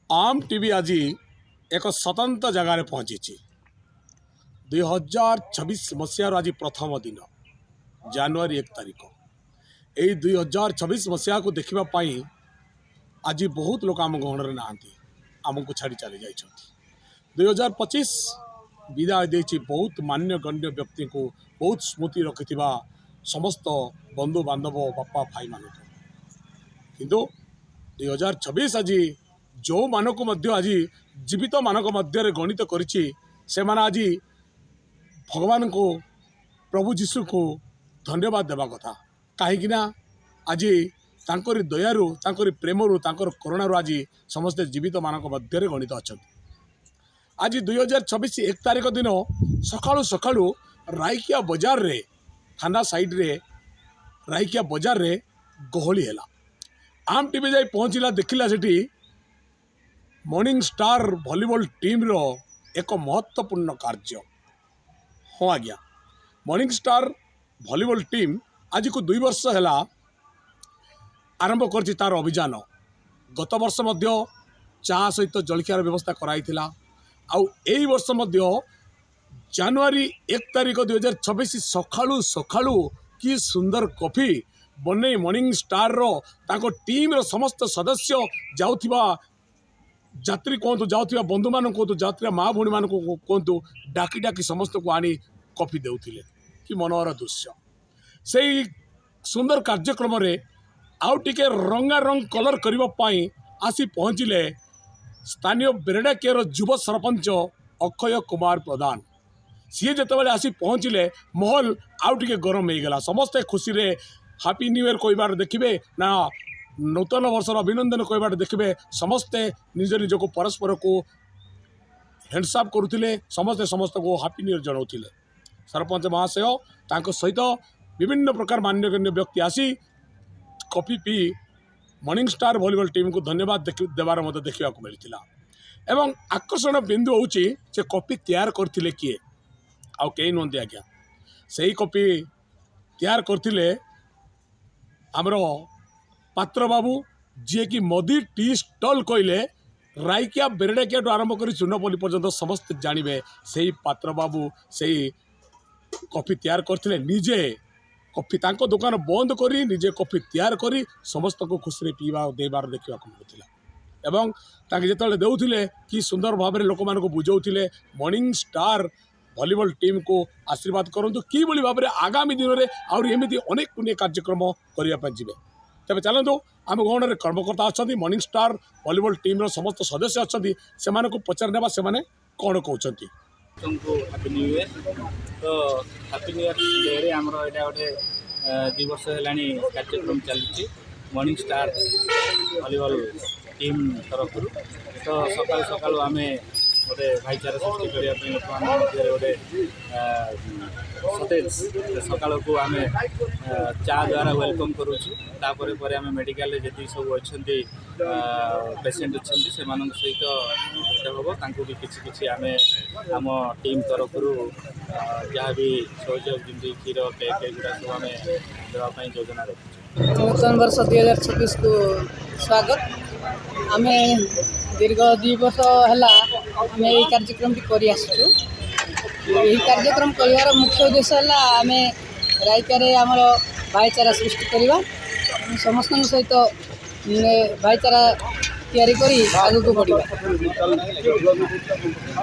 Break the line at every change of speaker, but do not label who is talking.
आम टीवी आज एक स्वतंत्र जगार पहुँची 2026 मसीहार आज प्रथम दिन जनवरी 1 तारिख यही 2026 मसीहा को देखापी आज बहुत लोग आम गहन ना आमको छाड़ी चली जाइए 2025 विदाय देती बहुत मान्य गण्य व्यक्ति को बहुत स्मृति रखि समस्त बंधु बांधव बापा भाई मान किंतु 2026 आज जो मानक मध्य आज जीवित मानक मध्य गणित करिछि से माने आज भगवान को प्रभु जीशु को धन्यवाद देवा कथा कहीं आज तांकरी दयारु तांकरी प्रेमरु तांकर करुणारु आज समस्त जीवित मानक मध्य गणित अच्छा आज 2026 1 तारिख दिन सकाळु सकाळु रायकिया बजार रे थाना साइड रे रायकिया बजार रे गहली है आम टीवी जाई पहुँचला देखला सेठी मॉर्निंग स्टार वॉलीबॉल टीम रो एक महत्वपूर्ण कार्य हाँ आज्ञा मॉर्निंग स्टार वॉलीबॉल टीम आज को 2 वर्ष है आरंभ कर तार अभियान गत वर्ष मध्य चा सहित जलखियार व्यवस्था कराइथिला आउ एई वर्ष मध्य जनवरी 1 तारिख 2026 सकाळु सकाळु कि सुंदर कॉफी बने मॉर्निंग स्टार रो ताको टीम रो समस्त सदस्य जाउथिबा यात्री कहतु जाउथिबा बंधु मान कहतु जाउथिबा माँ भौणी मान कहतु डाकी डाकी समस्त को आनी कॉफी देउथिले कि मनोहर दृश्य से सुंदर कार्यक्रम रे आउ टिके रंगारंग कलर करबा पई आसी पहुँचिले स्थानीय बेरेडाकेर युव सरपंच अक्षय कुमार प्रधान सी जिते आसी पहुँचिले महल आउ टिके गरम हो गला समस्ते खुशी रे हैप्पी न्यू ईयर कहबार देखिए ना नूतन वर्षर अभिनंदन कहबार देखिए समस्ते निज निज को परस्पर को हैंडसाप करुले समस्ते समस्त को हैप्पी न्यू ईयर जनाऊले सरपंच महाशय तांको सहित विभिन्न प्रकार मान्यगण्य व्यक्ति आसी coffee P morning star volleyball team को धन्यवाद देवार मत देखा मिलता एवं आकर्षण बिंदु हूँ से कॉफी तैयार करथिले किए आउ कई नुहति आज्ञा से कॉफी तैयार करथिले आमर पात्र बाबू जी कि मोदी टी स्टल कहले रायकिया बेरेडाकिया आरंभ कर चूनपल्ली पर्यंत समस्त जानवे से पात्र बाबू से कॉफी तैयार करथिले निजे कॉफी तांको दुकान बंद करी निजे कॉफी तैयार करी समस्त को खुशी पीवा देवार देखा मिलता एवं ताके जेतले देउथिले कि सुंदर भाव में लोक मान को बुझाउथिले मॉर्निंग स्टार वॉलीबॉल टीम को आशीर्वाद करंतु कि बोली भाव में आगामी दिन में आउरी एमिति अनेक पुण्य कार्यक्रम करने जी तेज चलतु आम गहन कर्मकर्ता अच्छा मॉर्निंग स्टार वॉलीबॉल टीम रो समस्त सदस्य अच्छा से पचार ना से कौन कहते
हैप्पी न्यू ईयर तो हैप्पी न्यू ईयर डे आमर यहाँ गोटे 2 वर्ष है कार्यक्रम चलती मॉर्निंग स्टार वॉलीबॉल टीम तरफ तो सकाल सकाल आम गोटे भाईचारा सृष्टि करने लोक गोटे सतेज सकाल को आम चा द्वारा वेलकम करुँ आम मेडिकल जी सब अच्छा पेसेंट अच्छा से सहित भेट हम भी किसी आम आम टीम तरफ जहाँ भी सहयोग जमी क्षीर केक एगुड़ा सब आम देवाई योजना रखुँ
नूतन वर्ष 2026 को स्वागत आम दीर्घ 2 वर्ष है आम यही कार्यक्रम कर कार्यक्रम कर मुख्य उद्देश्य है आम रायकिया आमर भाईचारा सृष्टि करवा समस्त सहित भाईचारा तैयारी करी आगू बढ़ा।